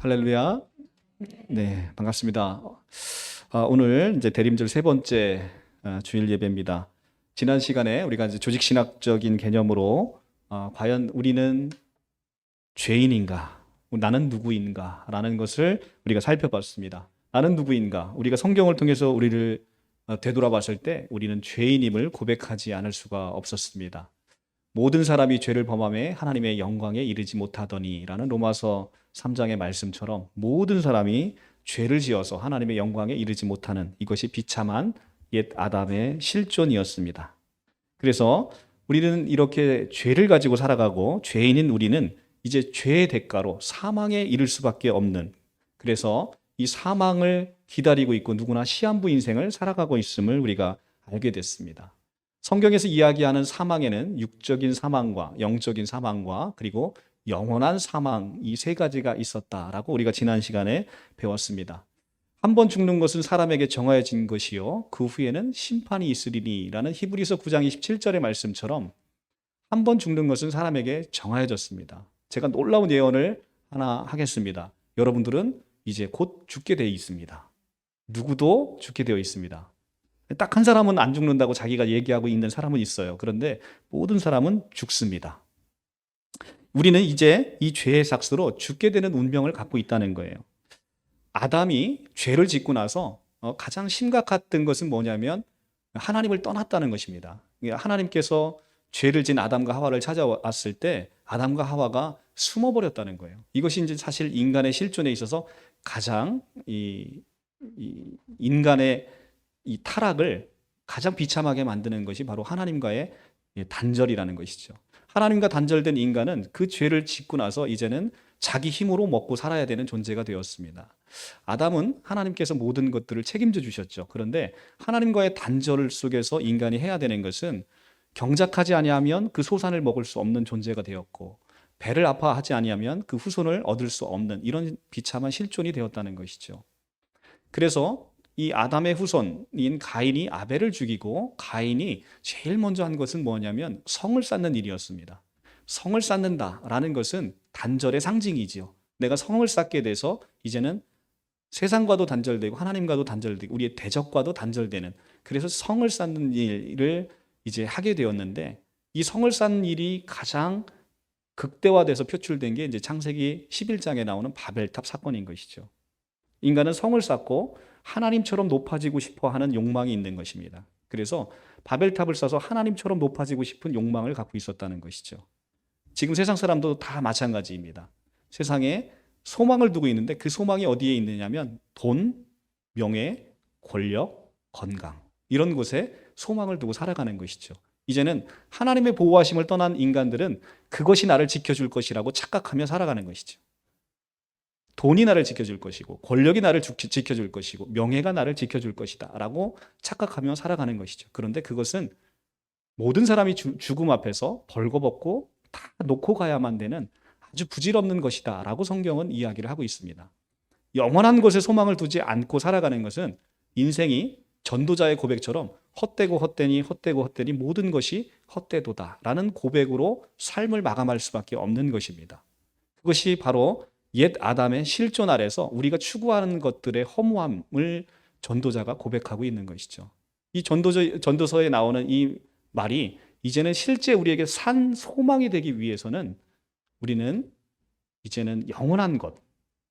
할렐루야. 네, 반갑습니다. 오늘 이제 대림절 세 번째 주일 예배입니다. 지난 시간에 우리가 이제 조직 신학적인 개념으로 과연 우리는 죄인인가? 나는 누구인가? 라는 것을 우리가 살펴봤습니다. 나는 누구인가? 우리가 성경을 통해서 우리를 되돌아봤을 때 우리는 죄인임을 고백하지 않을 수가 없었습니다. 모든 사람이 죄를 범하며 하나님의 영광에 이르지 못하더니 라는 로마서 3장의 말씀처럼 모든 사람이 죄를 지어서 하나님의 영광에 이르지 못하는 이것이 비참한 옛 아담의 실존이었습니다. 그래서 우리는 이렇게 죄를 가지고 살아가고 죄인인 우리는 이제 죄의 대가로 사망에 이를 수밖에 없는, 그래서 이 사망을 기다리고 있고 누구나 시한부 인생을 살아가고 있음을 우리가 알게 됐습니다. 성경에서 이야기하는 사망에는 육적인 사망과 영적인 사망과 그리고 영원한 사망, 이 세 가지가 있었다라고 우리가 지난 시간에 배웠습니다. 한 번 죽는 것은 사람에게 정하여진 것이요 그 후에는 심판이 있으리니라는 히브리서 9장 27절의 말씀처럼 한 번 죽는 것은 사람에게 정하여졌습니다. 제가 놀라운 예언을 하나 하겠습니다. 여러분들은 이제 곧 죽게 되어 있습니다. 누구도 죽게 되어 있습니다. 딱 한 사람은 안 죽는다고 자기가 얘기하고 있는 사람은 있어요. 그런데 모든 사람은 죽습니다. 우리는 이제 이 죄의 삭스로 죽게 되는 운명을 갖고 있다는 거예요. 아담이 죄를 짓고 나서 가장 심각했던 것은 뭐냐면 하나님을 떠났다는 것입니다. 하나님께서 죄를 진 아담과 하와를 찾아왔을 때 아담과 하와가 숨어버렸다는 거예요. 이것이 이제 사실 인간의 실존에 있어서 가장 인간의 이 타락을 가장 비참하게 만드는 것이 바로 하나님과의 단절이라는 것이죠. 하나님과 단절된 인간은 그 죄를 짓고 나서 이제는 자기 힘으로 먹고 살아야 되는 존재가 되었습니다. 아담은 하나님께서 모든 것들을 책임져 주셨죠. 그런데 하나님과의 단절 속에서 인간이 해야 되는 것은 경작하지 아니하면 그 소산을 먹을 수 없는 존재가 되었고, 배를 아파하지 아니하면 그 후손을 얻을 수 없는 이런 비참한 실존이 되었다는 것이죠. 그래서 이 아담의 후손인 가인이 아벨을 죽이고, 가인이 제일 먼저 한 것은 뭐냐면 성을 쌓는 일이었습니다. 성을 쌓는다라는 것은 단절의 상징이지요. 내가 성을 쌓게 돼서 이제는 세상과도 단절되고 하나님과도 단절되고 우리의 대적과도 단절되는, 그래서 성을 쌓는 일을 이제 하게 되었는데, 이 성을 쌓는 일이 가장 극대화돼서 표출된 게 이제 창세기 11장에 나오는 바벨탑 사건인 것이죠. 인간은 성을 쌓고 하나님처럼 높아지고 싶어 하는 욕망이 있는 것입니다. 그래서 바벨탑을 쌓아서 하나님처럼 높아지고 싶은 욕망을 갖고 있었다는 것이죠. 지금 세상 사람도 다 마찬가지입니다. 세상에 소망을 두고 있는데 그 소망이 어디에 있느냐면 돈, 명예, 권력, 건강, 이런 곳에 소망을 두고 살아가는 것이죠. 이제는 하나님의 보호하심을 떠난 인간들은 그것이 나를 지켜줄 것이라고 착각하며 살아가는 것이죠. 돈이 나를 지켜줄 것이고 권력이 나를 지켜줄 것이고 명예가 나를 지켜줄 것이다 라고 착각하며 살아가는 것이죠. 그런데 그것은 모든 사람이 죽음 앞에서 벌거벗고 다 놓고 가야만 되는 아주 부질없는 것이다 라고 성경은 이야기를 하고 있습니다. 영원한 것에 소망을 두지 않고 살아가는 것은 인생이 전도자의 고백처럼 헛되고 헛되니 헛되고 헛되니 모든 것이 헛되도다 라는 고백으로 삶을 마감할 수밖에 없는 것입니다. 그것이 바로 옛 아담의 실존 아래서 우리가 추구하는 것들의 허무함을 전도자가 고백하고 있는 것이죠. 이 전도서에 나오는 이 말이 이제는 실제 우리에게 산 소망이 되기 위해서는 우리는 이제는 영원한 것,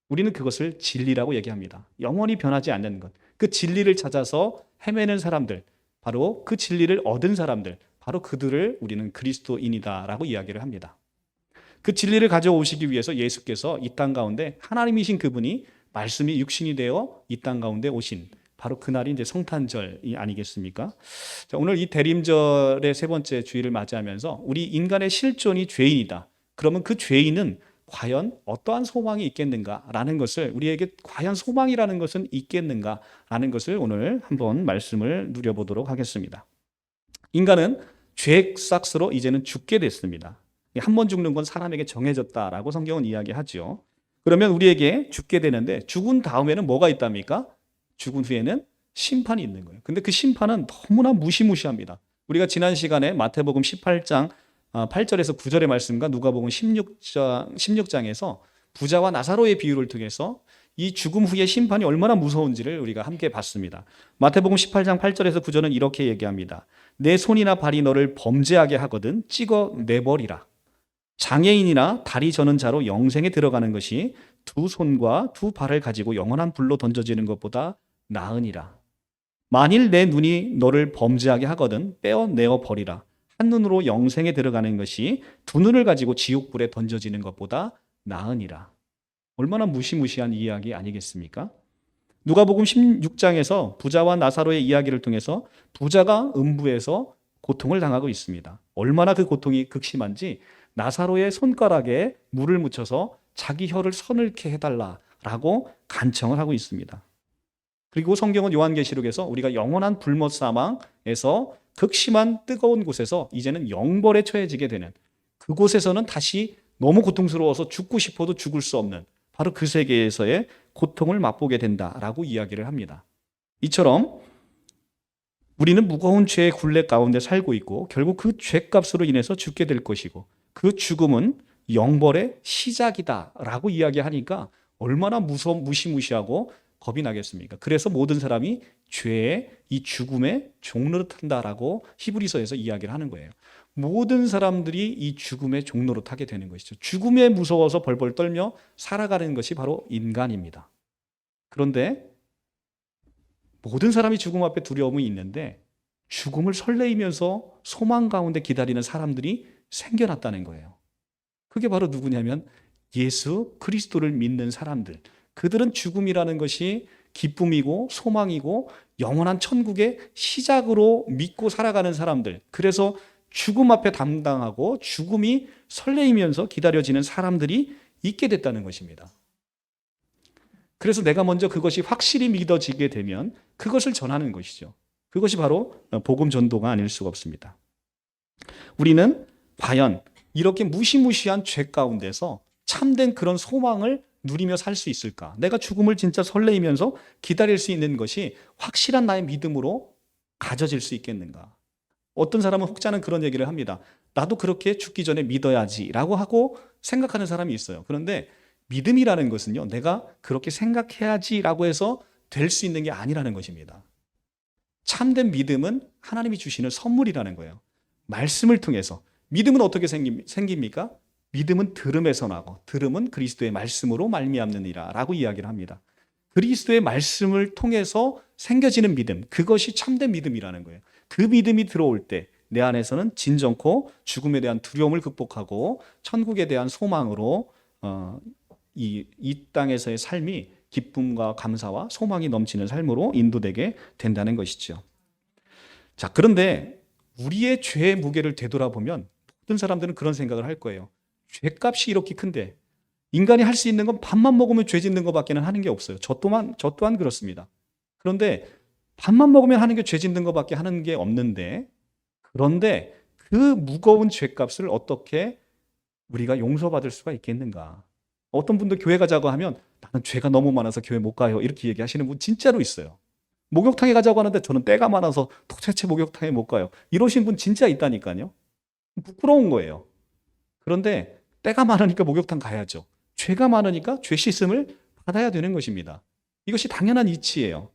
우리는 그것을 진리라고 얘기합니다. 영원히 변하지 않는 것, 그 진리를 찾아서 헤매는 사람들, 바로 그 진리를 얻은 사람들, 바로 그들을 우리는 그리스도인이다라고 이야기를 합니다. 그 진리를 가져오시기 위해서 예수께서 이 땅 가운데 하나님이신 그분이 말씀이 육신이 되어 이 땅 가운데 오신 바로 그날이 이제 성탄절이 아니겠습니까? 자, 오늘 이 대림절의 세 번째 주일을 맞이하면서 우리 인간의 실존이 죄인이다. 그러면 그 죄인은 과연 어떠한 소망이 있겠는가라는 것을, 우리에게 과연 소망이라는 것은 있겠는가라는 것을 오늘 한번 말씀을 누려보도록 하겠습니다. 인간은 죄 삭스로 이제는 죽게 됐습니다. 한 번 죽는 건 사람에게 정해졌다라고 성경은 이야기하죠. 그러면 우리에게 죽게 되는데 죽은 다음에는 뭐가 있답니까? 죽은 후에는 심판이 있는 거예요. 근데 그 심판은 너무나 무시무시합니다. 우리가 지난 시간에 마태복음 18장 8절에서 9절의 말씀과 누가복음 16장에서 부자와 나사로의 비유를 통해서 이 죽음 후의 심판이 얼마나 무서운지를 우리가 함께 봤습니다. 마태복음 18장 8절에서 9절은 이렇게 얘기합니다. 내 손이나 발이 너를 범죄하게 하거든 찍어 내버리라. 장애인이나 다리 저는 자로 영생에 들어가는 것이 두 손과 두 발을 가지고 영원한 불로 던져지는 것보다 나으니라. 만일 내 눈이 너를 범죄하게 하거든 빼어내어 버리라. 한 눈으로 영생에 들어가는 것이 두 눈을 가지고 지옥불에 던져지는 것보다 나으니라. 얼마나 무시무시한 이야기 아니겠습니까? 누가복음 16장에서 부자와 나사로의 이야기를 통해서 부자가 음부에서 고통을 당하고 있습니다. 얼마나 그 고통이 극심한지 나사로의 손가락에 물을 묻혀서 자기 혀를 서늘케 해달라라고 간청을 하고 있습니다. 그리고 성경은 요한계시록에서 우리가 영원한 불못 사망에서 극심한 뜨거운 곳에서 이제는 영벌에 처해지게 되는, 그곳에서는 다시 너무 고통스러워서 죽고 싶어도 죽을 수 없는 바로 그 세계에서의 고통을 맛보게 된다라고 이야기를 합니다. 이처럼 우리는 무거운 죄의 굴레 가운데 살고 있고 결국 그 죄값으로 인해서 죽게 될 것이고 그 죽음은 영벌의 시작이다라고 이야기하니까 얼마나 무시무시하고 겁이 나겠습니까? 그래서 모든 사람이 죄의 이 죽음의 종노릇한다라고 히브리서에서 이야기를 하는 거예요. 모든 사람들이 이 죽음의 종노릇하게 되는 것이죠. 죽음에 무서워서 벌벌 떨며 살아가는 것이 바로 인간입니다. 그런데 모든 사람이 죽음 앞에 두려움이 있는데 죽음을 설레이면서 소망 가운데 기다리는 사람들이 생겨났다는 거예요. 그게 바로 누구냐면 예수 그리스도를 믿는 사람들. 그들은 죽음이라는 것이 기쁨이고 소망이고 영원한 천국의 시작으로 믿고 살아가는 사람들. 그래서 죽음 앞에 담당하고 죽음이 설레이면서 기다려지는 사람들이 있게 됐다는 것입니다. 그래서 내가 먼저 그것이 확실히 믿어지게 되면 그것을 전하는 것이죠. 그것이 바로 복음 전도가 아닐 수가 없습니다. 우리는 과연 이렇게 무시무시한 죄 가운데서 참된 그런 소망을 누리며 살 수 있을까? 내가 죽음을 진짜 설레이면서 기다릴 수 있는 것이 확실한 나의 믿음으로 가져질 수 있겠는가? 어떤 사람은 혹자는 그런 얘기를 합니다. 나도 그렇게 죽기 전에 믿어야지라고 하고 생각하는 사람이 있어요. 그런데 믿음이라는 것은요, 내가 그렇게 생각해야지라고 해서 될 수 있는 게 아니라는 것입니다. 참된 믿음은 하나님이 주시는 선물이라는 거예요. 말씀을 통해서. 믿음은 어떻게 생깁니까? 믿음은 들음에서 나고 들음은 그리스도의 말씀으로 말미암느니라 라고 이야기를 합니다. 그리스도의 말씀을 통해서 생겨지는 믿음, 그것이 참된 믿음이라는 거예요. 그 믿음이 들어올 때 내 안에서는 진정코 죽음에 대한 두려움을 극복하고 천국에 대한 소망으로 이 땅에서의 삶이 기쁨과 감사와 소망이 넘치는 삶으로 인도되게 된다는 것이죠. 자, 그런데 우리의 죄의 무게를 되돌아보면 모든 사람들은 그런 생각을 할 거예요. 죄값이 이렇게 큰데 인간이 할 수 있는 건 밥만 먹으면 죄 짓는 것밖에는 하는 게 없어요. 저 또한 그렇습니다. 그런데 밥만 먹으면 하는 게 죄 짓는 것밖에 하는 게 없는데, 그런데 그 무거운 죄값을 어떻게 우리가 용서받을 수가 있겠는가? 어떤 분들 교회 가자고 하면 나는 죄가 너무 많아서 교회 못 가요. 이렇게 얘기하시는 분 진짜로 있어요. 목욕탕에 가자고 하는데 저는 때가 많아서 도대체 목욕탕에 못 가요. 이러신 분 진짜 있다니까요. 부끄러운 거예요. 그런데 때가 많으니까 목욕탕 가야죠. 죄가 많으니까 죄 씻음을 받아야 되는 것입니다. 이것이 당연한 이치예요.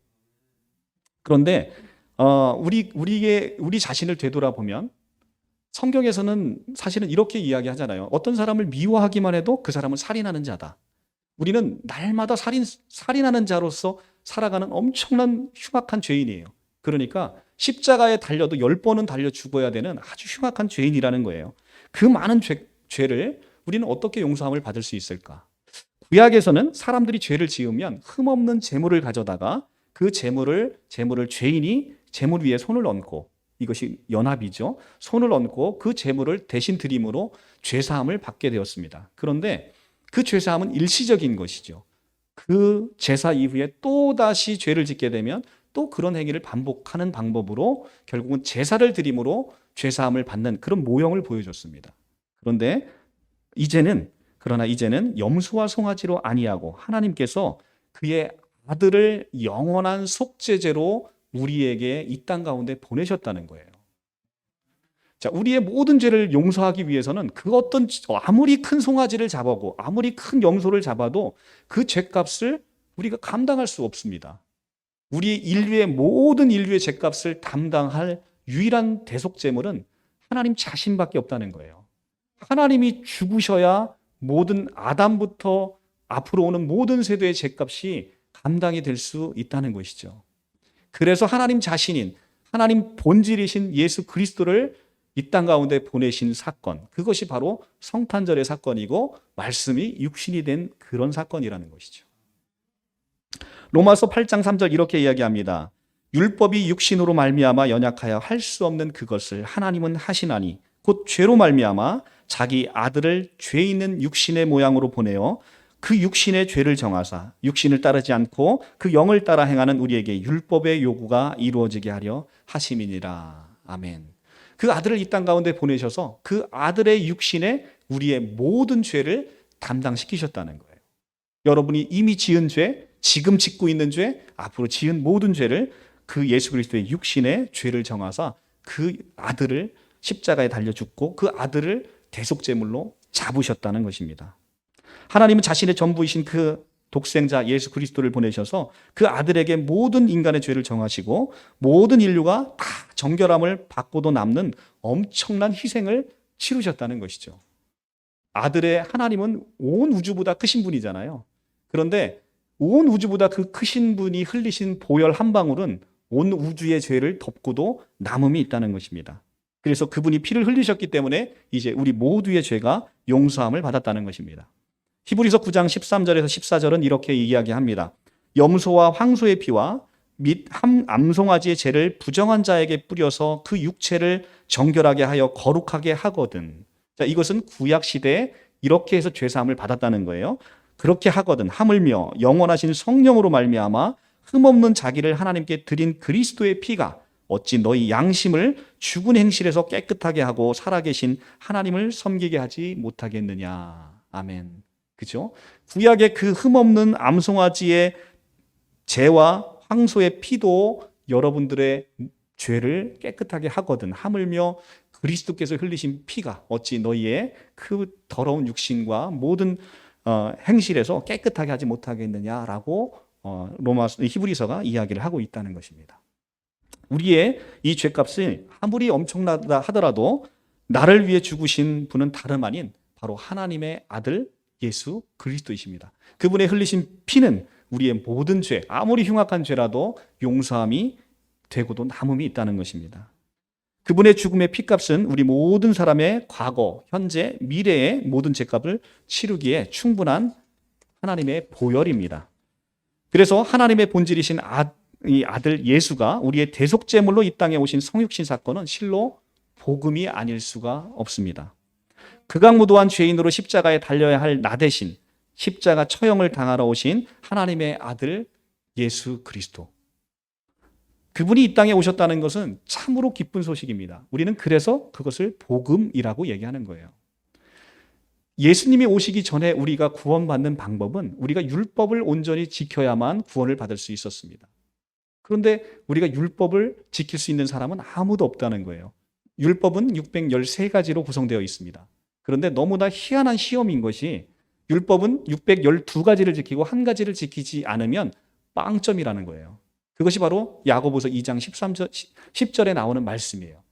그런데 우리 자신을 되돌아보면 성경에서는 사실은 이렇게 이야기하잖아요. 어떤 사람을 미워하기만 해도 그 사람은 살인하는 자다. 우리는 날마다 살인하는 자로서 살아가는 엄청난 흉악한 죄인이에요. 그러니까 십자가에 달려도 10번은 달려 죽어야 되는 아주 흉악한 죄인이라는 거예요. 그 많은 죄를 우리는 어떻게 용서함을 받을 수 있을까? 구약에서는 사람들이 죄를 지으면 흠없는 재물을 가져다가 그 재물을 죄인이 재물 위에 손을 얹고, 이것이 연합이죠. 손을 얹고 그 재물을 대신 드림으로 죄사함을 받게 되었습니다. 그런데 그 죄사함은 일시적인 것이죠. 그 제사 이후에 또다시 죄를 짓게 되면 또 그런 행위를 반복하는 방법으로 결국은 제사를 드림으로 죄사함을 받는 그런 모형을 보여줬습니다. 그러나 이제는 염소와 송아지로 아니하고 하나님께서 그의 아들을 영원한 속죄제로 우리에게 이 땅 가운데 보내셨다는 거예요. 자, 우리의 모든 죄를 용서하기 위해서는 그 어떤 아무리 큰 송아지를 잡아고 아무리 큰 염소를 잡아도 그 죄값을 우리가 감당할 수 없습니다. 우리 인류의 모든 인류의 죄값을 담당할 유일한 대속제물은 하나님 자신밖에 없다는 거예요. 하나님이 죽으셔야 모든 아담부터 앞으로 오는 모든 세대의 죄값이 감당이 될 수 있다는 것이죠. 그래서 하나님 자신인 하나님 본질이신 예수 그리스도를 이 땅 가운데 보내신 사건, 그것이 바로 성탄절의 사건이고 말씀이 육신이 된 그런 사건이라는 것이죠. 로마서 8장 3절 이렇게 이야기합니다. 율법이 육신으로 말미암아 연약하여 할 수 없는 그것을 하나님은 하시나니 곧 죄로 말미암아 자기 아들을 죄 있는 육신의 모양으로 보내어 그 육신의 죄를 정하사 육신을 따르지 않고 그 영을 따라 행하는 우리에게 율법의 요구가 이루어지게 하려 하심이니라. 아멘. 그 아들을 이 땅 가운데 보내셔서 그 아들의 육신에 우리의 모든 죄를 담당시키셨다는 거예요. 여러분이 이미 지은 죄, 지금 짓고 있는 죄, 앞으로 지은 모든 죄를 그 예수 그리스도의 육신의 죄를 정하사 그 아들을 십자가에 달려 죽고 그 아들을 대속제물로 잡으셨다는 것입니다. 하나님은 자신의 전부이신 그 독생자 예수 그리스도를 보내셔서 그 아들에게 모든 인간의 죄를 정하시고 모든 인류가 다 정결함을 받고도 남는 엄청난 희생을 치르셨다는 것이죠. 아들의 하나님은 온 우주보다 크신 분이잖아요. 그런데 온 우주보다 그 크신 분이 흘리신 보혈 한 방울은 온 우주의 죄를 덮고도 남음이 있다는 것입니다. 그래서 그분이 피를 흘리셨기 때문에 이제 우리 모두의 죄가 용서함을 받았다는 것입니다. 히브리서 9장 13절에서 14절은 이렇게 이야기합니다. 염소와 황소의 피와 및 한 암송아지의 죄를 부정한 자에게 뿌려서 그 육체를 정결하게 하여 거룩하게 하거든. 자, 이것은 구약 시대에 이렇게 해서 죄사함을 받았다는 거예요. 그렇게 하거든 하물며 영원하신 성령으로 말미암아 흠없는 자기를 하나님께 드린 그리스도의 피가 어찌 너희 양심을 죽은 행실에서 깨끗하게 하고 살아계신 하나님을 섬기게 하지 못하겠느냐. 아멘. 그죠? 구약의 그 흠없는 암송아지의 죄와 황소의 피도 여러분들의 죄를 깨끗하게 하거든 하물며 그리스도께서 흘리신 피가 어찌 너희의 그 더러운 육신과 모든 행실에서 깨끗하게 하지 못하겠느냐라고 히브리서가 이야기를 하고 있다는 것입니다. 우리의 이 죄값이 아무리 엄청나다 하더라도 나를 위해 죽으신 분은 다름 아닌 바로 하나님의 아들 예수 그리스도이십니다. 그분의 흘리신 피는 우리의 모든 죄, 아무리 흉악한 죄라도 용서함이 되고도 남음이 있다는 것입니다. 그분의 죽음의 피값은 우리 모든 사람의 과거, 현재, 미래의 모든 죄값을 치르기에 충분한 하나님의 보혈입니다. 그래서 하나님의 본질이신 이 아들 예수가 우리의 대속제물로 이 땅에 오신 성육신 사건은 실로 복음이 아닐 수가 없습니다. 극악무도한 죄인으로 십자가에 달려야 할 나 대신 십자가 처형을 당하러 오신 하나님의 아들 예수 그리스도. 그분이 이 땅에 오셨다는 것은 참으로 기쁜 소식입니다. 우리는 그래서 그것을 복음이라고 얘기하는 거예요. 예수님이 오시기 전에 우리가 구원받는 방법은 우리가 율법을 온전히 지켜야만 구원을 받을 수 있었습니다. 그런데 우리가 율법을 지킬 수 있는 사람은 아무도 없다는 거예요. 율법은 613가지로 구성되어 있습니다. 그런데 너무나 희한한 시험인 것이 율법은 612가지를 지키고 한 가지를 지키지 않으면 빵점이라는 거예요. 그것이 바로 야고보서 2장 10절에 나오는 말씀이에요.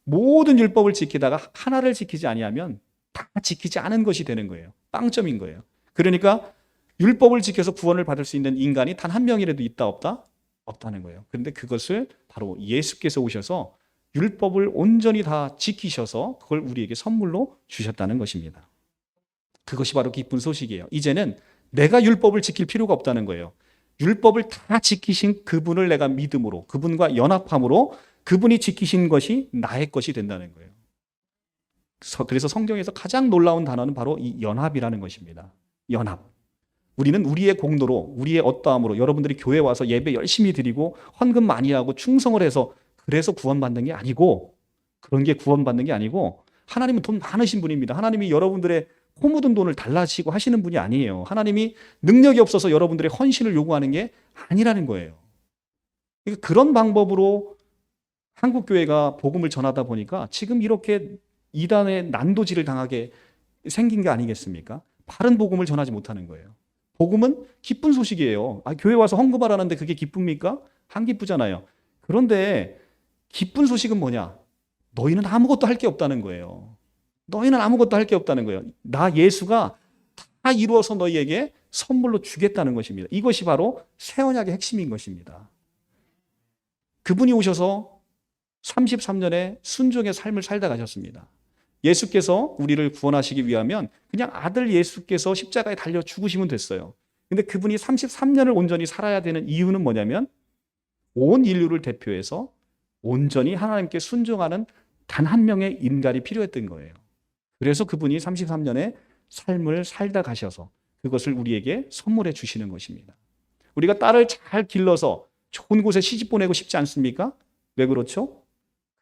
모든 율법을 지키다가 하나를 지키지 아니하면 다 지키지 않은 것이 되는 거예요. 빵점인 거예요. 그러니까 율법을 지켜서 구원을 받을 수 있는 인간이 단 한 명이라도 있다 없다? 없다는 거예요. 그런데 그것을 바로 예수께서 오셔서 율법을 온전히 다 지키셔서 그걸 우리에게 선물로 주셨다는 것입니다. 그것이 바로 기쁜 소식이에요. 이제는 내가 율법을 지킬 필요가 없다는 거예요. 율법을 다 지키신 그분을 내가 믿음으로, 그분과 연합함으로 그분이 지키신 것이 나의 것이 된다는 거예요. 그래서 성경에서 가장 놀라운 단어는 바로 이 연합이라는 것입니다. 연합. 우리는 우리의 공로로, 우리의 어떠함으로 여러분들이 교회 와서 예배 열심히 드리고 헌금 많이 하고 충성을 해서 그래서 구원받는 게 아니고, 그런 게 구원받는 게 아니고, 하나님은 돈 많으신 분입니다. 하나님이 여러분들의 코 묻은 돈을 달라시고 하시는 분이 아니에요. 하나님이 능력이 없어서 여러분들의 헌신을 요구하는 게 아니라는 거예요. 그러니까 그런 방법으로 한국 교회가 복음을 전하다 보니까 지금 이렇게 이단의 난도질을 당하게 생긴 게 아니겠습니까? 바른 복음을 전하지 못하는 거예요. 복음은 기쁜 소식이에요. 교회 와서 헌금하라는데 그게 기쁩니까? 안 기쁘잖아요. 그런데 기쁜 소식은 뭐냐? 너희는 아무것도 할 게 없다는 거예요. 너희는 아무것도 할 게 없다는 거예요. 나 예수가 다 이루어서 너희에게 선물로 주겠다는 것입니다. 이것이 바로 새 언약의 핵심인 것입니다. 그분이 오셔서 33년의 순종의 삶을 살다 가셨습니다. 예수께서 우리를 구원하시기 위하면 그냥 아들 예수께서 십자가에 달려 죽으시면 됐어요. 근데 그분이 33년을 온전히 살아야 되는 이유는 뭐냐면 온 인류를 대표해서 온전히 하나님께 순종하는 단 한 명의 인간이 필요했던 거예요. 그래서 그분이 33년의 삶을 살다 가셔서 그것을 우리에게 선물해 주시는 것입니다. 우리가 딸을 잘 길러서 좋은 곳에 시집 보내고 싶지 않습니까? 왜 그렇죠?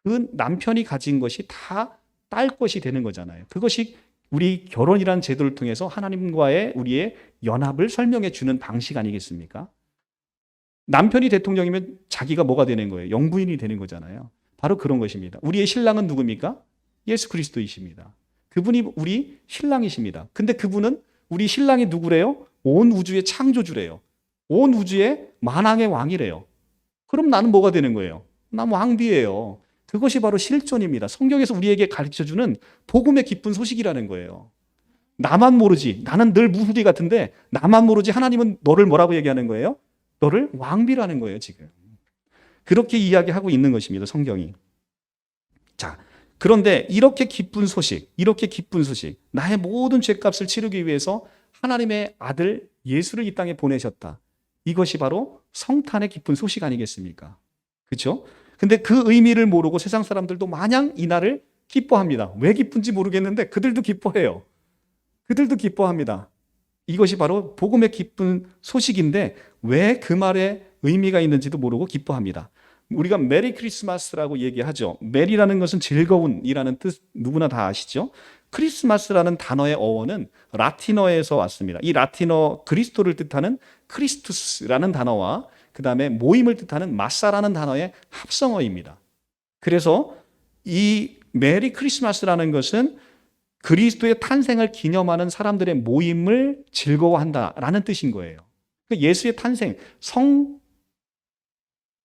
그 남편이 가진 것이 다 딸 것이 되는 거잖아요. 그것이 우리 결혼이라는 제도를 통해서 하나님과의 우리의 연합을 설명해 주는 방식 아니겠습니까? 남편이 대통령이면 자기가 뭐가 되는 거예요? 영부인이 되는 거잖아요. 바로 그런 것입니다. 우리의 신랑은 누굽니까? 예수 그리스도이십니다. 그분이 우리 신랑이십니다. 근데 그분은 우리 신랑이 누구래요? 온 우주의 창조주래요. 온 우주의 만왕의 왕이래요. 그럼 나는 뭐가 되는 거예요? 난 왕비예요. 그것이 바로 실존입니다. 성경에서 우리에게 가르쳐주는 복음의 기쁜 소식이라는 거예요. 나만 모르지. 나는 늘 무수리 같은데 나만 모르지. 하나님은 너를 뭐라고 얘기하는 거예요? 너를 왕비라는 거예요, 지금. 그렇게 이야기하고 있는 것입니다, 성경이. 자, 그런데 이렇게 기쁜 소식, 나의 모든 죄값을 치르기 위해서 하나님의 아들 예수를 이 땅에 보내셨다. 이것이 바로 성탄의 기쁜 소식 아니겠습니까? 그렇죠? 근데 그 의미를 모르고 세상 사람들도 마냥 이 날을 기뻐합니다. 왜 기쁜지 모르겠는데 그들도 기뻐해요. 그들도 기뻐합니다. 이것이 바로 복음의 기쁜 소식인데 왜 그 말에 의미가 있는지도 모르고 기뻐합니다. 우리가 메리 크리스마스라고 얘기하죠. 메리라는 것은 즐거운이라는 뜻 누구나 다 아시죠? 크리스마스라는 단어의 어원은 라틴어에서 왔습니다. 이 라틴어 그리스도를 뜻하는 크리스투스라는 단어와 그 다음에 모임을 뜻하는 마사라는 단어의 합성어입니다. 그래서 이 메리 크리스마스라는 것은 그리스도의 탄생을 기념하는 사람들의 모임을 즐거워한다라는 뜻인 거예요. 예수의 탄생,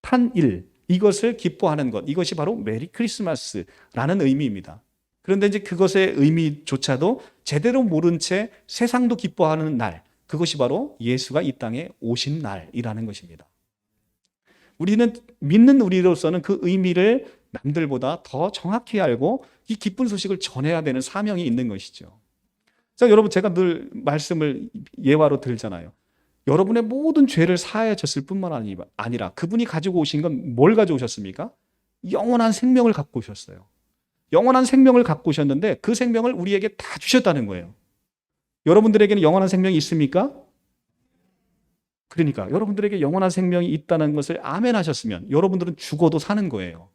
성탄일, 이것을 기뻐하는 것, 이것이 바로 메리 크리스마스라는 의미입니다. 그런데 이제 그것의 의미조차도 제대로 모른 채 세상도 기뻐하는 날, 그것이 바로 예수가 이 땅에 오신 날이라는 것입니다. 우리는 믿는 우리로서는 그 의미를 남들보다 더 정확히 알고 이 기쁜 소식을 전해야 되는 사명이 있는 것이죠. 자, 여러분, 제가 늘 말씀을 예화로 들잖아요. 여러분의 모든 죄를 사하여 졌을 뿐만 아니라 그분이 가지고 오신 건 뭘 가져오셨습니까? 영원한 생명을 갖고 오셨어요. 영원한 생명을 갖고 오셨는데 그 생명을 우리에게 다 주셨다는 거예요. 여러분들에게는 영원한 생명이 있습니까? 그러니까 여러분들에게 영원한 생명이 있다는 것을 아멘 하셨으면 여러분들은 죽어도 사는 거예요.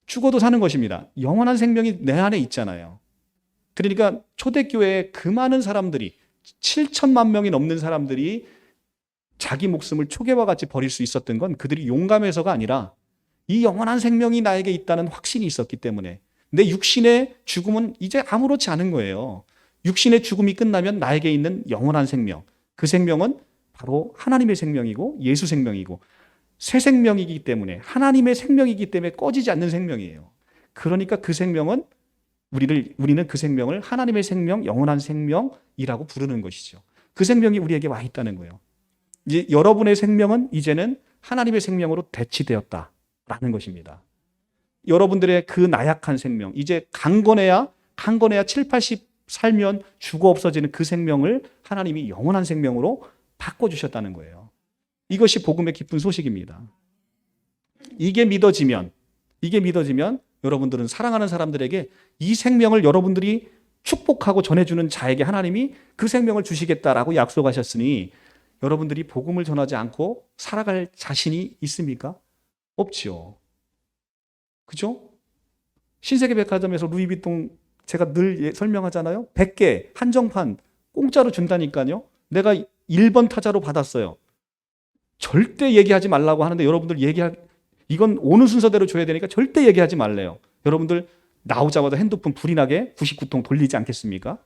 죽어도 사는 것입니다. 영원한 생명이 내 안에 있잖아요. 그러니까 초대교회에 그 많은 사람들이 7천만 명이 넘는 사람들이 자기 목숨을 초계와 같이 버릴 수 있었던 건 그들이 용감해서가 아니라 이 영원한 생명이 나에게 있다는 확신이 있었기 때문에 내 육신의 죽음은 이제 아무렇지 않은 거예요. 육신의 죽음이 끝나면 나에게 있는 영원한 생명, 그 생명은 바로 하나님의 생명이고 예수 생명이고 새 생명이기 때문에 하나님의 생명이기 때문에 꺼지지 않는 생명이에요. 그러니까 그 생명은 우리는 그 생명을 하나님의 생명, 영원한 생명이라고 부르는 것이죠. 그 생명이 우리에게 와 있다는 거예요. 이제 여러분의 생명은 이제는 하나님의 생명으로 대치되었다라는 것입니다. 여러분들의 그 나약한 생명, 이제 강건해야 7, 80 살면 죽어 없어지는 그 생명을 하나님이 영원한 생명으로 바꿔주셨다는 거예요. 이것이 복음의 기쁜 소식입니다. 이게 믿어지면 여러분들은 사랑하는 사람들에게 이 생명을 여러분들이 축복하고 전해주는 자에게 하나님이 그 생명을 주시겠다라고 약속하셨으니 여러분들이 복음을 전하지 않고 살아갈 자신이 있습니까? 없지요. 그죠? 신세계백화점에서 루이비통 제가 늘 설명하잖아요. 100개 한정판 공짜로 준다니까요. 내가 1번 타자로 받았어요. 절대 얘기하지 말라고 하는데 여러분들 이건 오는 순서대로 줘야 되니까 절대 얘기하지 말래요. 여러분들 나오자마자 핸드폰 불이 나게 99통 돌리지 않겠습니까?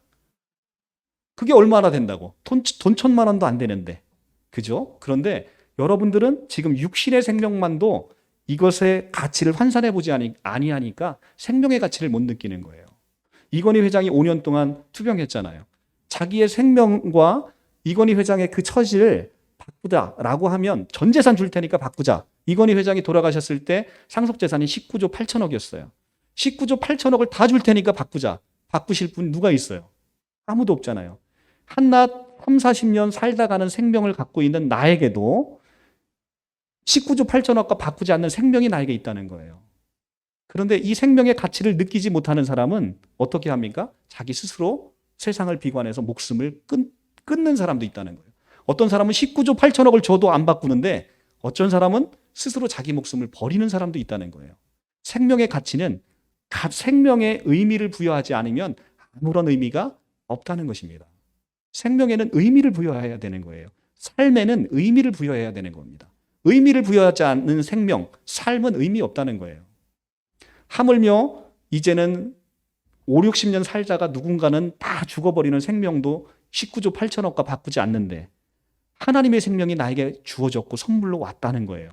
그게 얼마나 된다고? 돈 1,000만 원도 안 되는데. 그죠? 그런데 여러분들은 지금 육신의 생명만도 이것의 가치를 환산해 보지 아니하니까 생명의 가치를 못 느끼는 거예요. 이건희 회장이 5년 동안 투병했잖아요. 자기의 생명과 이건희 회장의 그 처지를 바꾸자라고 하면 전 재산 줄 테니까 바꾸자. 이건희 회장이 돌아가셨을 때 상속재산이 19조 8천억이었어요. 19조 8천억을 다 줄 테니까 바꾸자. 바꾸실 분 누가 있어요? 아무도 없잖아요. 한낱 3, 40년 살다 가는 생명을 갖고 있는 나에게도 19조 8천억과 바꾸지 않는 생명이 나에게 있다는 거예요. 그런데 이 생명의 가치를 느끼지 못하는 사람은 어떻게 합니까? 자기 스스로 세상을 비관해서 목숨을 끊는 사람도 있다는 거예요. 어떤 사람은 19조 8천억을 줘도 안 바꾸는데 어떤 사람은 스스로 자기 목숨을 버리는 사람도 있다는 거예요. 생명의 가치는 생명의 의미를 부여하지 않으면 아무런 의미가 없다는 것입니다. 생명에는 의미를 부여해야 되는 거예요. 삶에는 의미를 부여해야 되는 겁니다. 의미를 부여하지 않는 생명, 삶은 의미 없다는 거예요. 하물며 이제는 5, 60년 살다가 누군가는 다 죽어버리는 생명도 19조 8천억과 바꾸지 않는데 하나님의 생명이 나에게 주어졌고 선물로 왔다는 거예요.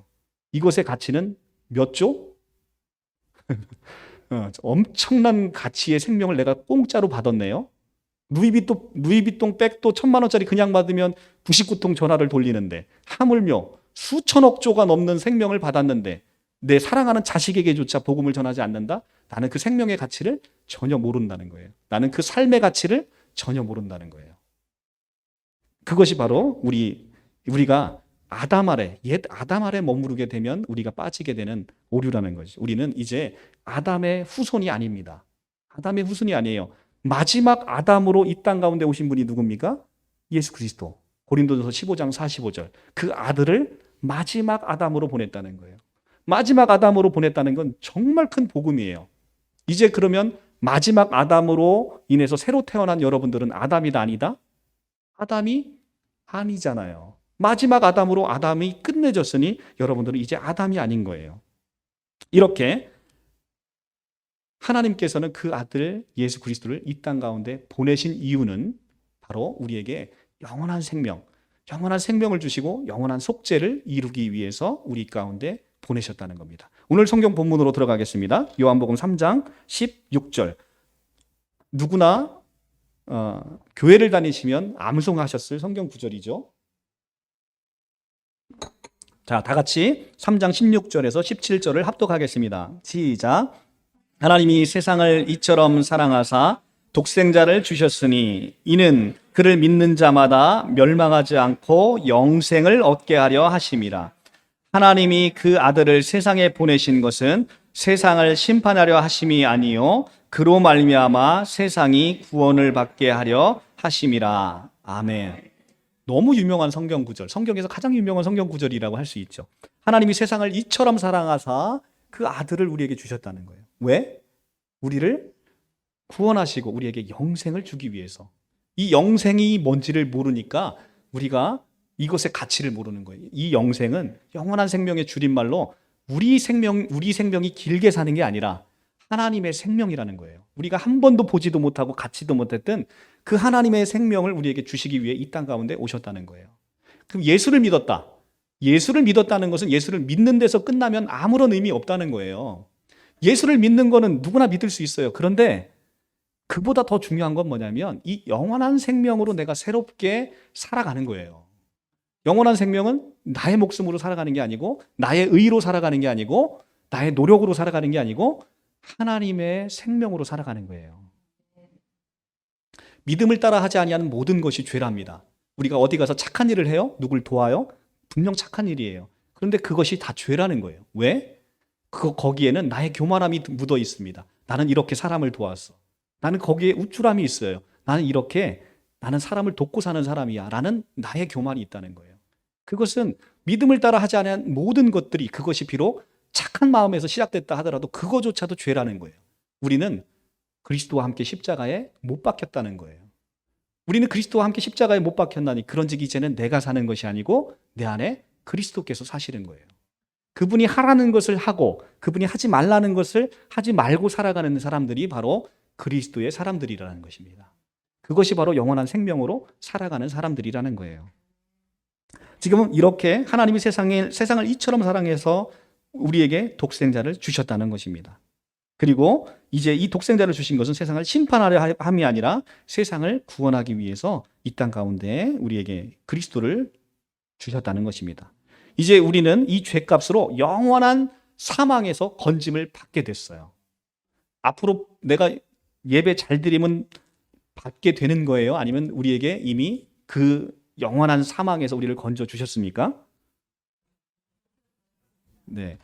이것의 가치는 몇 조? 엄청난 가치의 생명을 내가 공짜로 받았네요. 루이비통 백도 1,000만 원짜리 그냥 받으면 99통 전화를 돌리는데 하물며 수천억 조가 넘는 생명을 받았는데 내 사랑하는 자식에게조차 복음을 전하지 않는다? 나는 그 생명의 가치를 전혀 모른다는 거예요. 나는 그 삶의 가치를 전혀 모른다는 거예요. 그것이 바로 우리가 옛 아담 아래 머무르게 되면 우리가 빠지게 되는 오류라는 거죠. 우리는 이제 아담의 후손이 아닙니다. 아담의 후손이 아니에요. 마지막 아담으로 이 땅 가운데 오신 분이 누굽니까? 예수 그리스도. 고린도전서 15장 45절. 그 아들을 마지막 아담으로 보냈다는 거예요. 마지막 아담으로 보냈다는 건 정말 큰 복음이에요. 이제 그러면 마지막 아담으로 인해서 새로 태어난 여러분들은 아담이다 아니다? 아담이 아니잖아요. 마지막 아담으로 아담이 끝내졌으니 여러분들은 이제 아담이 아닌 거예요. 이렇게 하나님께서는 그 아들 예수 그리스도를 이 땅 가운데 보내신 이유는 바로 우리에게 영원한 생명을 주시고 영원한 속죄를 이루기 위해서 우리 가운데 보내셨다는 겁니다. 오늘 성경 본문으로 들어가겠습니다. 요한복음 3장 16절. 누구나 교회를 다니시면 암송하셨을 성경 구절이죠. 자, 다 같이 3장 16절에서 17절을 합독하겠습니다. 시작. 하나님이 세상을 이처럼 사랑하사 독생자를 주셨으니 이는 그를 믿는 자마다 멸망하지 않고 영생을 얻게 하려 하심이라. 하나님이 그 아들을 세상에 보내신 것은 세상을 심판하려 하심이 아니요 그로 말미암아 세상이 구원을 받게 하려 하심이라. 아멘. 너무 유명한 성경 구절, 성경에서 가장 유명한 성경 구절이라고 할 수 있죠. 하나님이 세상을 이처럼 사랑하사 그 아들을 우리에게 주셨다는 거예요. 왜? 우리를 구원하시고 우리에게 영생을 주기 위해서. 이 영생이 뭔지를 모르니까 우리가 이것의 가치를 모르는 거예요. 이 영생은 영원한 생명의 줄임말로 우리 생명이 길게 사는 게 아니라 하나님의 생명이라는 거예요. 우리가 한 번도 보지도 못하고 갖지도 못했던 그 하나님의 생명을 우리에게 주시기 위해 이 땅 가운데 오셨다는 거예요. 그럼 예수를 믿었다. 예수를 믿었다는 것은 예수를 믿는 데서 끝나면 아무런 의미 없다는 거예요. 예수를 믿는 거는 누구나 믿을 수 있어요. 그런데 그보다 더 중요한 건 뭐냐면 이 영원한 생명으로 내가 새롭게 살아가는 거예요. 영원한 생명은 나의 목숨으로 살아가는 게 아니고 나의 의로 살아가는 게 아니고 나의 노력으로 살아가는 게 아니고 하나님의 생명으로 살아가는 거예요. 믿음을 따라 하지 아니하는 모든 것이 죄랍니다. 우리가 어디 가서 착한 일을 해요? 누굴 도와요? 분명 착한 일이에요. 그런데 그것이 다 죄라는 거예요. 왜? 거기에는 나의 교만함이 묻어 있습니다. 나는 이렇게 사람을 도왔어. 나는 거기에 우쭐함이 있어요. 나는 사람을 돕고 사는 사람이야. 라는 나의 교만이 있다는 거예요. 그것은 믿음을 따라 하지 않은 모든 것들이 그것이 비록 착한 마음에서 시작됐다 하더라도 그거조차도 죄라는 거예요. 우리는 그리스도와 함께 십자가에 못 박혔다는 거예요. 우리는 그리스도와 함께 십자가에 못 박혔나니 그런즉 이제는 내가 사는 것이 아니고 내 안에 그리스도께서 사시는 거예요. 그분이 하라는 것을 하고 그분이 하지 말라는 것을 하지 말고 살아가는 사람들이 바로 그리스도의 사람들이라는 것입니다. 그것이 바로 영원한 생명으로 살아가는 사람들이라는 거예요. 지금은 이렇게 하나님이 세상을 이처럼 사랑해서 우리에게 독생자를 주셨다는 것입니다. 그리고 이제 이 독생자를 주신 것은 세상을 심판하려 함이 아니라 세상을 구원하기 위해서 이 땅 가운데 우리에게 그리스도를 주셨다는 것입니다. 이제 우리는 이 죄값으로 영원한 사망에서 건짐을 받게 됐어요. 앞으로 내가 예배 잘 드리면 받게 되는 거예요? 아니면 우리에게 이미 그 영원한 사망에서 우리를 건져 주셨습니까? 네.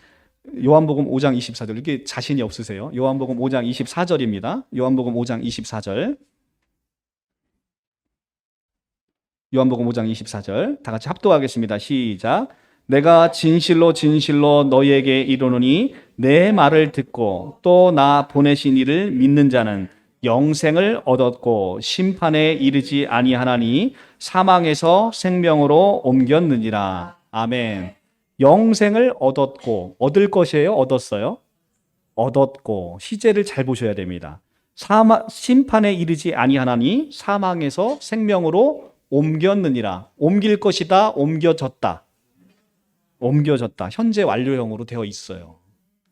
요한복음 5장 24절. 이렇게 자신이 없으세요? 요한복음 5장 24절입니다. 요한복음 5장 24절. 요한복음 5장 24절. 다 같이 합독하겠습니다. 시작. 내가 진실로 진실로 너희에게 이르노니 내 말을 듣고 또 나 보내신 이를 믿는 자는 영생을 얻었고 심판에 이르지 아니하나니 사망에서 생명으로 옮겼느니라. 아멘. 영생을 얻었고, 얻을 것이에요? 얻었어요? 얻었고. 시제를 잘 보셔야 됩니다. 심판에 이르지 아니하나니 사망에서 생명으로 옮겼느니라. 옮길 것이다, 옮겨졌다. 옮겨졌다. 현재 완료형으로 되어 있어요.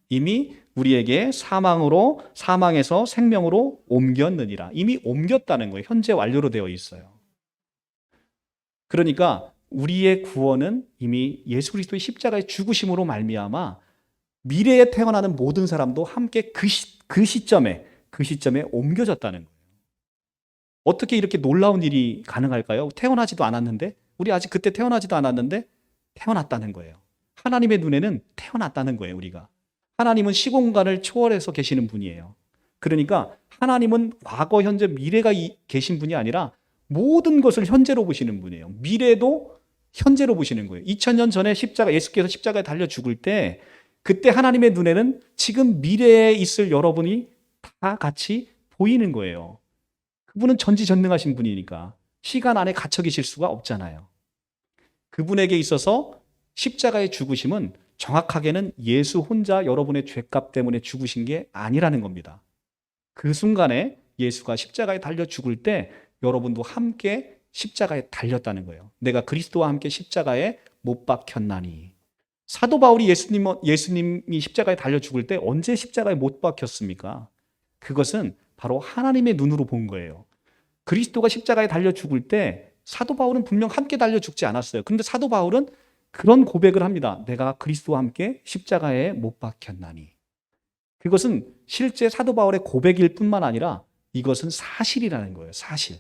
이미 우리에게 사망에서 생명으로 옮겼느니라. 이미 옮겼다는 거예요. 현재 완료로 되어 있어요. 그러니까 우리의 구원은 이미 예수 그리스도의 십자가의 죽으심으로 말미암아 미래에 태어나는 모든 사람도 함께 그 시점에 옮겨졌다는 거예요. 어떻게 이렇게 놀라운 일이 가능할까요? 태어나지도 않았는데, 우리 아직 그때 태어나지도 않았는데 태어났다는 거예요. 하나님의 눈에는 태어났다는 거예요, 우리가. 하나님은 시공간을 초월해서 계시는 분이에요. 그러니까 하나님은 과거, 현재, 미래가 계신 분이 아니라 모든 것을 현재로 보시는 분이에요. 미래도 현재로 보시는 거예요. 2000년 전에 예수께서 십자가에 달려 죽을 때 그때 하나님의 눈에는 지금 미래에 있을 여러분이 다 같이 보이는 거예요. 그분은 전지전능하신 분이니까 시간 안에 갇혀 계실 수가 없잖아요. 그분에게 있어서 십자가의 죽으심은 정확하게는 예수 혼자 여러분의 죄값 때문에 죽으신 게 아니라는 겁니다. 그 순간에 예수가 십자가에 달려 죽을 때 여러분도 함께 십자가에 달렸다는 거예요. 내가 그리스도와 함께 십자가에 못 박혔나니. 사도 바울이 예수님이 십자가에 달려 죽을 때 언제 십자가에 못 박혔습니까? 그것은 바로 하나님의 눈으로 본 거예요. 그리스도가 십자가에 달려 죽을 때 사도 바울은 분명 함께 달려 죽지 않았어요. 그런데 사도 바울은 그런 고백을 합니다. 내가 그리스도와 함께 십자가에 못 박혔나니. 그것은 실제 사도 바울의 고백일 뿐만 아니라 이것은 사실이라는 거예요. 사실.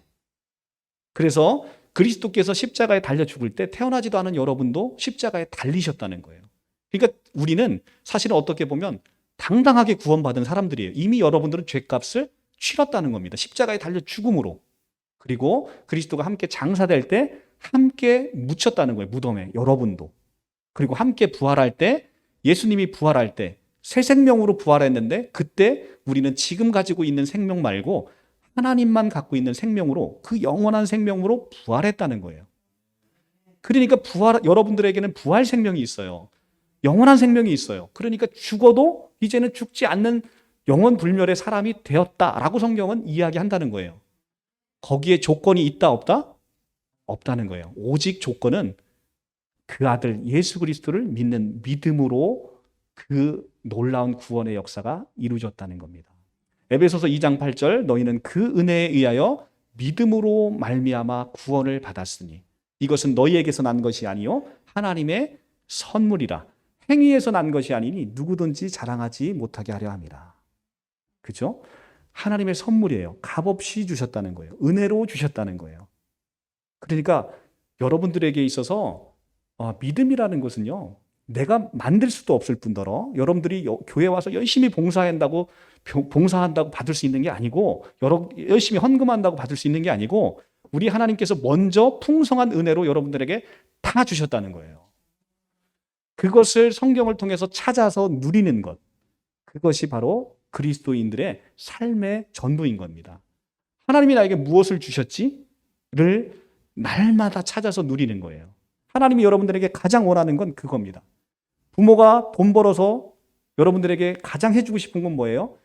그래서 그리스도께서 십자가에 달려 죽을 때 태어나지도 않은 여러분도 십자가에 달리셨다는 거예요. 그러니까 우리는 사실은 어떻게 보면 당당하게 구원받은 사람들이에요. 이미 여러분들은 죄값을 치렀다는 겁니다. 십자가에 달려 죽음으로. 그리고 그리스도가 함께 장사될 때 함께 묻혔다는 거예요. 무덤에 여러분도. 그리고 함께 부활할 때, 예수님이 부활할 때 새 생명으로 부활했는데 그때 우리는 지금 가지고 있는 생명 말고 하나님만 갖고 있는 생명으로, 그 영원한 생명으로 부활했다는 거예요. 그러니까 여러분들에게는 부활 생명이 있어요. 영원한 생명이 있어요. 그러니까 죽어도 이제는 죽지 않는 영원 불멸의 사람이 되었다라고 성경은 이야기한다는 거예요. 거기에 조건이 있다 없다? 없다는 거예요. 오직 조건은 그 아들 예수 그리스도를 믿는 믿음으로 그 놀라운 구원의 역사가 이루어졌다는 겁니다. 에베소서 2장 8절 너희는 그 은혜에 의하여 믿음으로 말미암아 구원을 받았으니 이것은 너희에게서 난 것이 아니요 하나님의 선물이라. 행위에서 난 것이 아니니 누구든지 자랑하지 못하게 하려 함이라. 그죠? 하나님의 선물이에요. 값없이 주셨다는 거예요. 은혜로 주셨다는 거예요. 그러니까 여러분들에게 있어서 믿음이라는 것은요, 내가 만들 수도 없을 뿐더러 여러분들이 교회 와서 열심히 봉사한다고 받을 수 있는 게 아니고, 열심히 헌금한다고 받을 수 있는 게 아니고, 우리 하나님께서 먼저 풍성한 은혜로 여러분들에게 다 주셨다는 거예요. 그것을 성경을 통해서 찾아서 누리는 것, 그것이 바로 그리스도인들의 삶의 전부인 겁니다. 하나님이 나에게 무엇을 주셨지?를 날마다 찾아서 누리는 거예요. 하나님이 여러분들에게 가장 원하는 건 그겁니다. 부모가 돈 벌어서 여러분들에게 가장 해주고 싶은 건 뭐예요?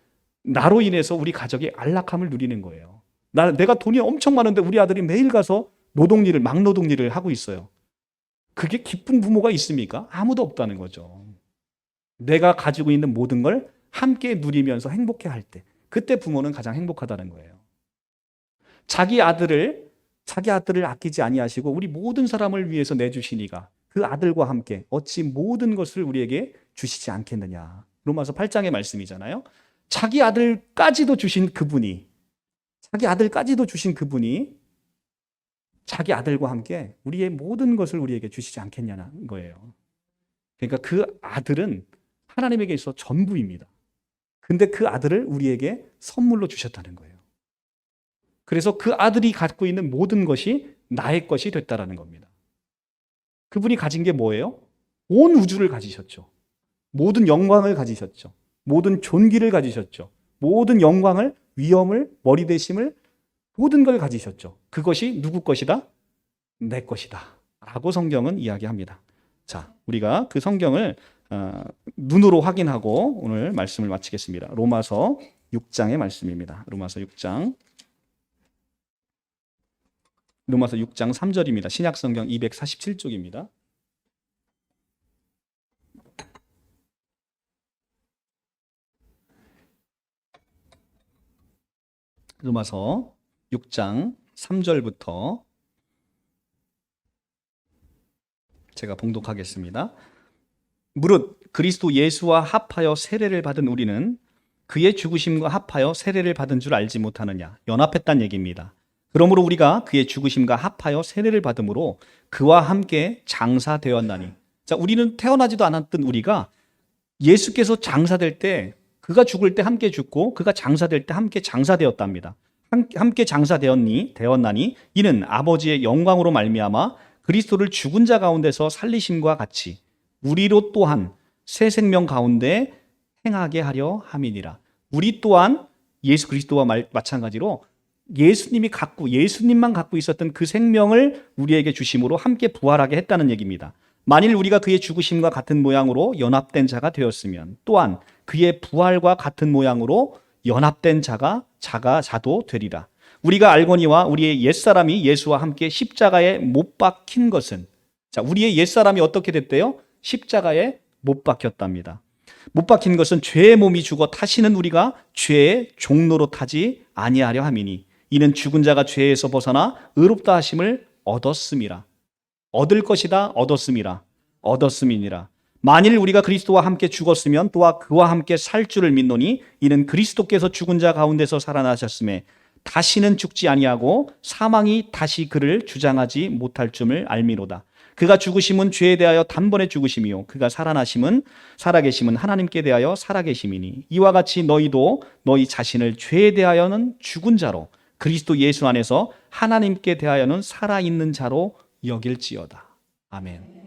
나로 인해서 우리 가족이 안락함을 누리는 거예요. 내가 돈이 엄청 많은데 우리 아들이 매일 가서 막노동 일을 하고 있어요. 그게 기쁜 부모가 있습니까? 아무도 없다는 거죠. 내가 가지고 있는 모든 걸 함께 누리면서 행복해 할 때, 그때 부모는 가장 행복하다는 거예요. 자기 아들을 아끼지 아니하시고 우리 모든 사람을 위해서 내주시니가 그 아들과 함께 어찌 모든 것을 우리에게 주시지 않겠느냐. 로마서 8장의 말씀이잖아요. 자기 아들까지도 주신 그분이 자기 아들과 함께 우리의 모든 것을 우리에게 주시지 않겠냐는 거예요. 그러니까 그 아들은 하나님에게 있어 전부입니다. 근데 그 아들을 우리에게 선물로 주셨다는 거예요. 그래서 그 아들이 갖고 있는 모든 것이 나의 것이 됐다라는 겁니다. 그분이 가진 게 뭐예요? 온 우주를 가지셨죠. 모든 영광을 가지셨죠. 모든 존귀를 가지셨죠. 모든 영광을, 위엄을, 머리 대심을, 모든 걸 가지셨죠. 그것이 누구 것이다? 내 것이다 라고 성경은 이야기합니다. 자, 우리가 그 성경을 눈으로 확인하고 오늘 말씀을 마치겠습니다. 로마서 6장의 말씀입니다. 로마서 6장 3절입니다. 신약성경 247쪽입니다. 로마서 6장 3절부터 제가 봉독하겠습니다. 무릇 그리스도 예수와 합하여 세례를 받은 우리는 그의 죽으심과 합하여 세례를 받은 줄 알지 못하느냐. 연합했다는 얘기입니다. 그러므로 우리가 그의 죽으심과 합하여 세례를 받음으로 그와 함께 장사되었나니. 자, 우리는 태어나지도 않았던 우리가 예수께서 장사될 때, 그가 죽을 때 함께 죽고 그가 장사될 때 함께 장사되었답니다. 함께 되었나니 이는 아버지의 영광으로 말미암아 그리스도를 죽은 자 가운데서 살리심과 같이 우리로 또한 새 생명 가운데 행하게 하려 함이니라. 우리 또한 예수 그리스도와 마찬가지로 예수님만 갖고 있었던 그 생명을 우리에게 주심으로 함께 부활하게 했다는 얘기입니다. 만일 우리가 그의 죽으심과 같은 모양으로 연합된 자가 되었으면 또한 그의 부활과 같은 모양으로 연합된 자도 되리라. 우리가 알거니와 우리의 옛사람이 예수와 함께 십자가에 못 박힌 것은, 자, 우리의 옛사람이 어떻게 됐대요? 십자가에 못 박혔답니다. 못 박힌 것은 죄의 몸이 죽어 타시는 우리가 죄의 종로로 타지 아니하려 함이니 이는 죽은 자가 죄에서 벗어나 의롭다 하심을 얻었음이라. 얻을 것이다 얻었음이니라. 만일 우리가 그리스도와 함께 죽었으면 또한 그와 함께 살 줄을 믿노니 이는 그리스도께서 죽은 자 가운데서 살아나셨음에 다시는 죽지 아니하고 사망이 다시 그를 주장하지 못할 줄을 알미로다. 그가 죽으심은 죄에 대하여 단번에 죽으심이요 그가 살아계심은 하나님께 대하여 살아계심이니 이와 같이 너희도 너희 자신을 죄에 대하여는 죽은 자로 그리스도 예수 안에서 하나님께 대하여는 살아있는 자로 여길지어다. 아멘.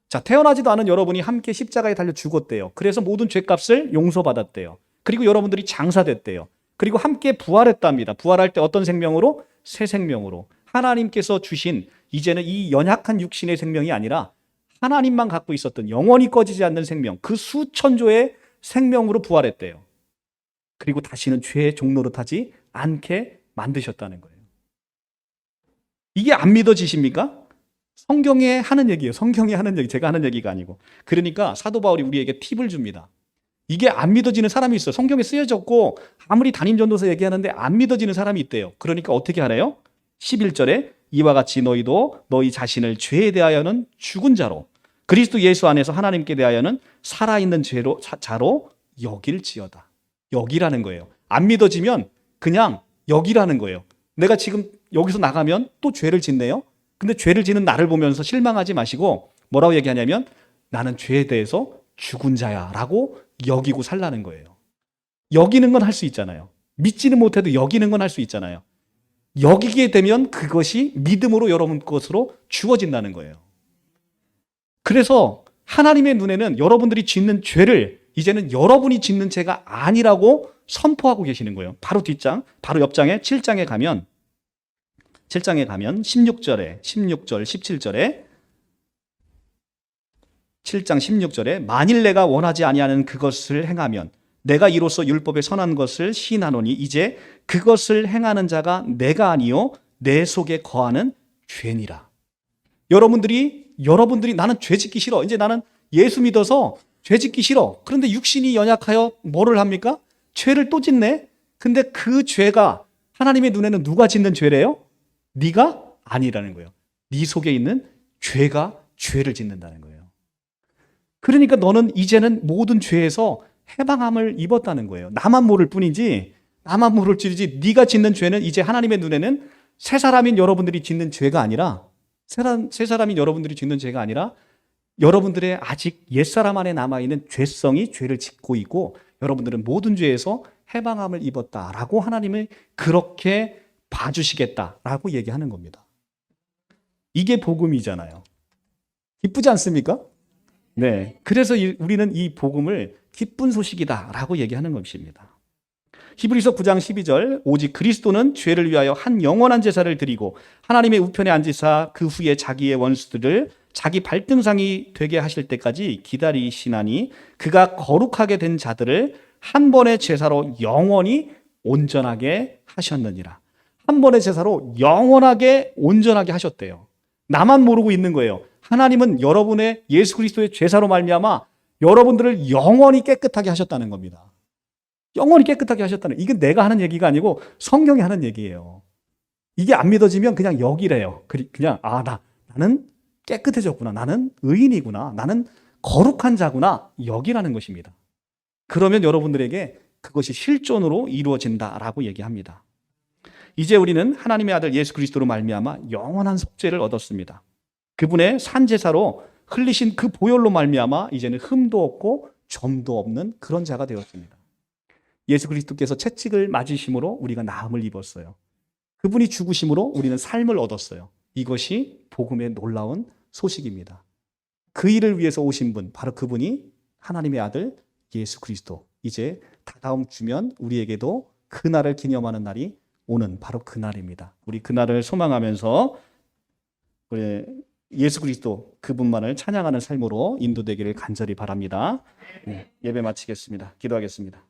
자, 태어나지도 않은 여러분이 함께 십자가에 달려 죽었대요. 그래서 모든 죄값을 용서받았대요. 그리고 여러분들이 장사됐대요. 그리고 함께 부활했답니다. 부활할 때 어떤 생명으로? 새 생명으로. 하나님께서 주신 이제는 이 연약한 육신의 생명이 아니라 하나님만 갖고 있었던 영원히 꺼지지 않는 생명, 그 수천조의 생명으로 부활했대요. 그리고 다시는 죄의 종로로 타지 않게 만드셨다는 거예요. 이게 안 믿어지십니까? 성경에 하는 얘기예요. 성경이 하는 얘기, 제가 하는 얘기가 아니고. 그러니까 사도 바울이 우리에게 팁을 줍니다. 이게 안 믿어지는 사람이 있어요. 성경에 쓰여졌고 아무리 담임전도서 얘기하는데 안 믿어지는 사람이 있대요. 그러니까 어떻게 하래요? 11절에 이와 같이 너희도 너희 자신을 죄에 대하여는 죽은 자로 그리스도 예수 안에서 하나님께 대하여는 살아있는 자로 여길지어다. 여기라는 거예요. 안 믿어지면 그냥 여기라는 거예요. 내가 지금 여기서 나가면 또 죄를 짓네요. 근데 죄를 짓는 나를 보면서 실망하지 마시고 뭐라고 얘기하냐면 나는 죄에 대해서 죽은 자야 라고 여기고 살라는 거예요. 여기는 건 할 수 있잖아요. 믿지는 못해도 여기는 건 할 수 있잖아요. 여기게 되면 그것이 믿음으로 여러분 것으로 주어진다는 거예요. 그래서 하나님의 눈에는 여러분들이 짓는 죄를 이제는 여러분이 짓는 죄가 아니라고 선포하고 계시는 거예요. 바로 뒷장, 바로 옆장에 7장에 가면 16절, 17절에 7장 16절에 만일 내가 원하지 아니하는 그것을 행하면 내가 이로써 율법에 선한 것을 시인하노니 이제 그것을 행하는 자가 내가 아니요 내 속에 거하는 죄니라. 여러분들이 나는 죄 짓기 싫어. 이제 나는 예수 믿어서 죄 짓기 싫어. 그런데 육신이 연약하여 뭐를 합니까? 죄를 또 짓네. 근데 그 죄가 하나님의 눈에는 누가 짓는 죄래요? 네가 아니라는 거예요. 네 속에 있는 죄가 죄를 짓는다는 거예요. 그러니까 너는 이제는 모든 죄에서 해방함을 입었다는 거예요. 나만 모를 뿐이지, 나만 모를 줄이지, 네가 짓는 죄는 이제 하나님의 눈에는 새 사람인 여러분들이 짓는 죄가 아니라, 새 사람인 여러분들이 짓는 죄가 아니라 여러분들의 아직 옛사람 안에 남아있는 죄성이 죄를 짓고 있고 여러분들은 모든 죄에서 해방함을 입었다라고 하나님이 그렇게 봐주시겠다라고 얘기하는 겁니다. 이게 복음이잖아요. 기쁘지 않습니까? 네. 그래서 우리는 이 복음을 기쁜 소식이다라고 얘기하는 것입니다. 히브리서 9장 12절 오직 그리스도는 죄를 위하여 한 영원한 제사를 드리고 하나님의 우편에 앉으사 그 후에 자기의 원수들을 자기 발등상이 되게 하실 때까지 기다리시나니 그가 거룩하게 된 자들을 한 번의 제사로 영원히 온전하게 하셨느니라. 한 번의 제사로 영원하게 온전하게 하셨대요. 나만 모르고 있는 거예요. 하나님은 여러분의 예수 그리스도의 제사로 말미암아 여러분들을 영원히 깨끗하게 하셨다는 겁니다. 영원히 깨끗하게 하셨다는, 이게 내가 하는 얘기가 아니고 성경이 하는 얘기예요. 이게 안 믿어지면 그냥 여기래요. 그냥 나는 깨끗해졌구나. 나는 의인이구나. 나는 거룩한 자구나. 여기라는 것입니다. 그러면 여러분들에게 그것이 실존으로 이루어진다라고 얘기합니다. 이제 우리는 하나님의 아들 예수 그리스도로 말미암아 영원한 속죄를 얻었습니다. 그분의 산제사로 흘리신 그 보혈로 말미암아 이제는 흠도 없고 점도 없는 그런 자가 되었습니다. 예수 그리스도께서 채찍을 맞으심으로 우리가 나음을 입었어요. 그분이 죽으심으로 우리는 삶을 얻었어요. 이것이 복음의 놀라운 소식입니다. 그 일을 위해서 오신 분, 바로 그분이 하나님의 아들 예수 그리스도. 이제 다다음 주면 우리에게도 그날을 기념하는 날이 오는 바로 그날입니다. 우리 그날을 소망하면서 우리 예수 그리스도 그분만을 찬양하는 삶으로 인도되기를 간절히 바랍니다. 예배 마치겠습니다. 기도하겠습니다.